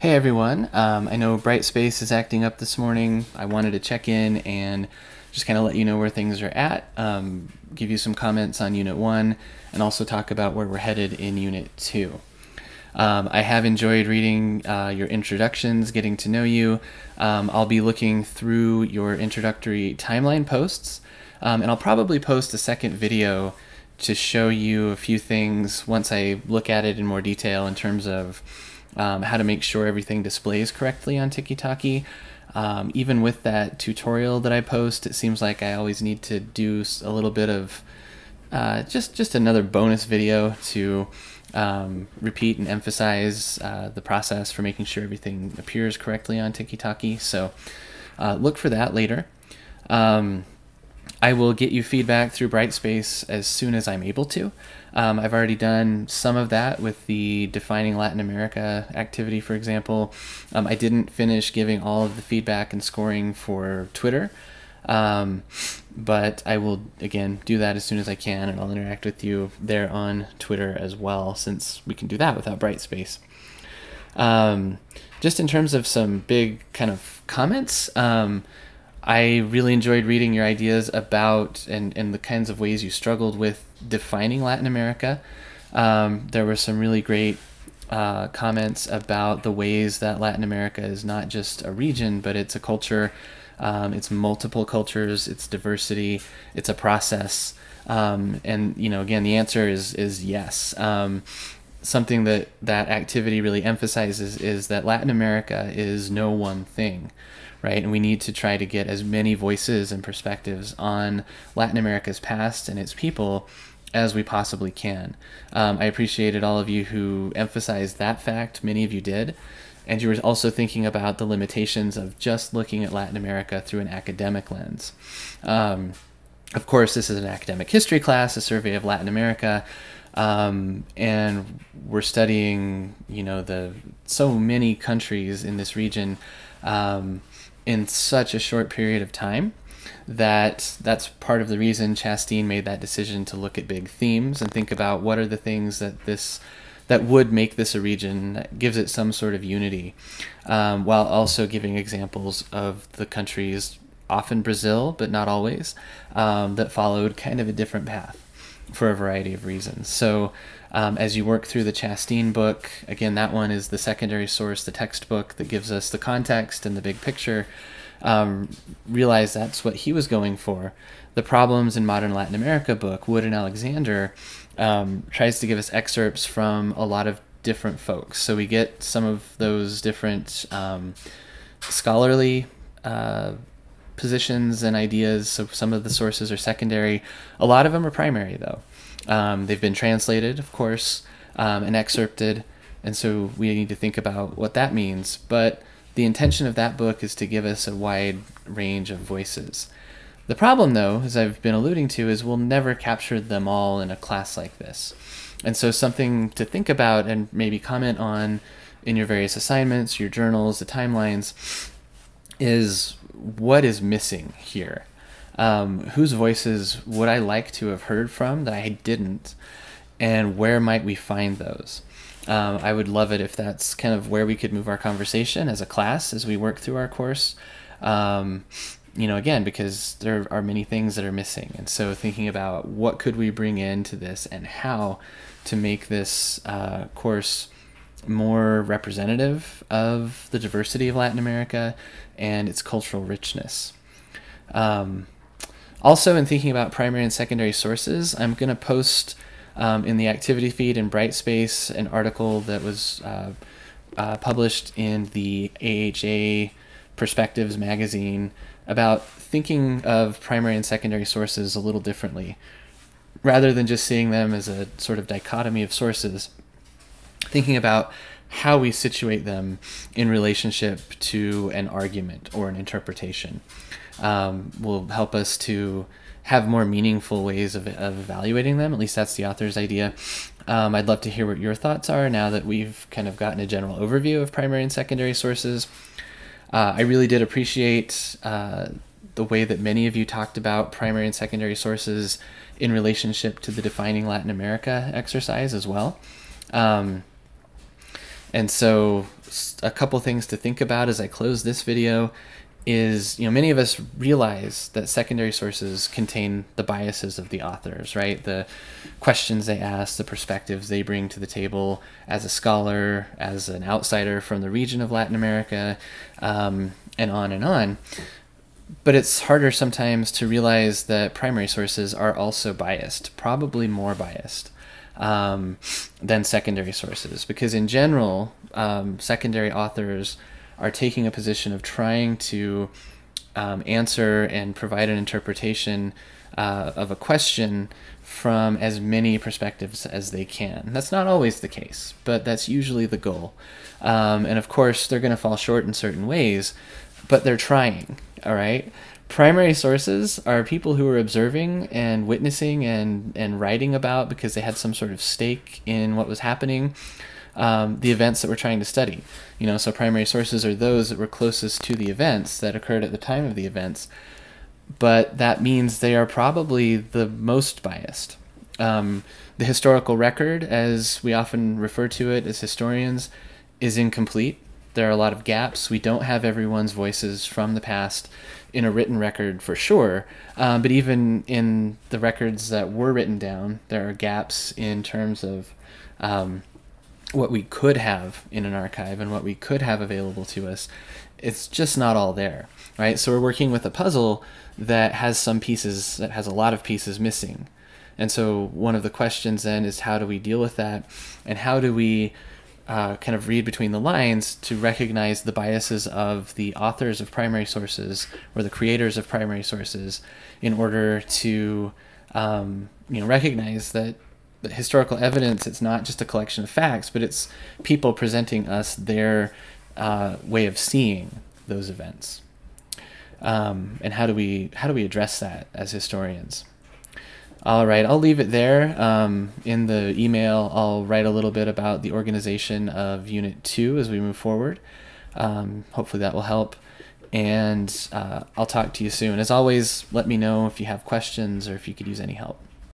Hey everyone, I know Brightspace is acting up this morning. I wanted to check in and just kind of let you know where things are at, give you some comments on Unit 1, and also talk about where we're headed in Unit 2. I have enjoyed reading your introductions, getting to know you. I'll be looking through your introductory timeline posts, and I'll probably post a second video to show you a few things once I look at it in more detail in terms of how to make sure everything displays correctly on Tiki-Taki. Even with that tutorial that I post, it seems like I always need to do a little bit of just another bonus video to repeat and emphasize the process for making sure everything appears correctly on Tiki-Taki. So look for that later. I will get you feedback through Brightspace as soon as I'm able to. I've already done some of that with the Defining Latin America activity, for example. I didn't finish giving all of the feedback and scoring for Twitter, but I will, again, do that as soon as I can, and I'll interact with you there on Twitter as well, since we can do that without Brightspace. Just in terms of some big kind of comments, I really enjoyed reading your ideas about and the kinds of ways you struggled with defining Latin America. There were some really great comments about the ways that Latin America is not just a region, but it's a culture. It's multiple cultures, it's diversity, it's a process. And, you know, again, the answer is yes. Something that activity really emphasizes is that Latin America is no one thing. Right, and we need to try to get as many voices and perspectives on Latin America's past and its people as we possibly can. I appreciated all of you who emphasized that fact. Many of you did. And you were also thinking about the limitations of just looking at Latin America through an academic lens. Of course, this is an academic history class, a survey of Latin America. And we're studying, you know, so many countries in this region in such a short period of time that's part of the reason Chastain made that decision to look at big themes and think about what are the things that would make this a region, that gives it some sort of unity, while also giving examples of the countries, often Brazil, but not always, that followed kind of a different path for a variety of reasons. So as you work through the Chastain book, again, that one is the secondary source, the textbook that gives us the context and the big picture. Realize that's what he was going for. The Problems in Modern Latin America book, Wood and Alexander, tries to give us excerpts from a lot of different folks. So we get some of those different scholarly positions and ideas. So some of the sources are secondary. A lot of them are primary, though. They've been translated, of course, and excerpted, and so we need to think about what that means. But the intention of that book is to give us a wide range of voices. The problem, though, as I've been alluding to, is we'll never capture them all in a class like this. And so something to think about and maybe comment on in your various assignments, your journals, the timelines, is what is missing here. Whose voices would I like to have heard from that I didn't, and where might we find those? I would love it if that's kind of where we could move our conversation as a class as we work through our course. You know, again, because there are many things that are missing, and so thinking about what could we bring into this and how to make this course more representative of the diversity of Latin America and its cultural richness. Also, in thinking about primary and secondary sources, I'm going to post in the activity feed in Brightspace an article that was published in the AHA Perspectives magazine about thinking of primary and secondary sources a little differently. Rather than just seeing them as a sort of dichotomy of sources, thinking about how we situate them in relationship to an argument or an interpretation will help us to have more meaningful ways of evaluating them. At least that's the author's idea. I'd love to hear what your thoughts are now that we've kind of gotten a general overview of primary and secondary sources. I really did appreciate the way that many of you talked about primary and secondary sources in relationship to the Defining Latin America exercise as well. And so a couple things to think about as I close this video is, many of us realize that secondary sources contain the biases of the authors, right? The questions they ask, the perspectives they bring to the table as a scholar, as an outsider from the region of Latin America, and on and on. But it's harder sometimes to realize that primary sources are also biased, probably more biased than secondary sources, because in general, secondary authors are taking a position of trying to answer and provide an interpretation of a question from as many perspectives as they can. That's not always the case, but that's usually the goal. And of course, they're going to fall short in certain ways, but they're trying, all right? Primary sources are people who are observing and witnessing and writing about, because they had some sort of stake in what was happening, the events that we're trying to study. So primary sources are those that were closest to the events that occurred at the time of the events, but that means they are probably the most biased. The historical record, as we often refer to it as historians, is incomplete. There are a lot of gaps. We don't have everyone's voices from the past in a written record for sure, but even in the records that were written down, there are gaps in terms of what we could have in an archive and what we could have available to us. It's just not all there, right? So we're working with a puzzle that has some pieces, that has a lot of pieces missing. And so one of the questions then is, how do we deal with that? And how do we kind of read between the lines to recognize the biases of the authors of primary sources or the creators of primary sources, in order to recognize that the historical evidence, it's not just a collection of facts, but it's people presenting us their way of seeing those events. And how do we address that as historians? All right, I'll leave it there. In the email, I'll write a little bit about the organization of Unit 2 as we move forward. Hopefully that will help. And I'll talk to you soon. As always, let me know if you have questions or if you could use any help.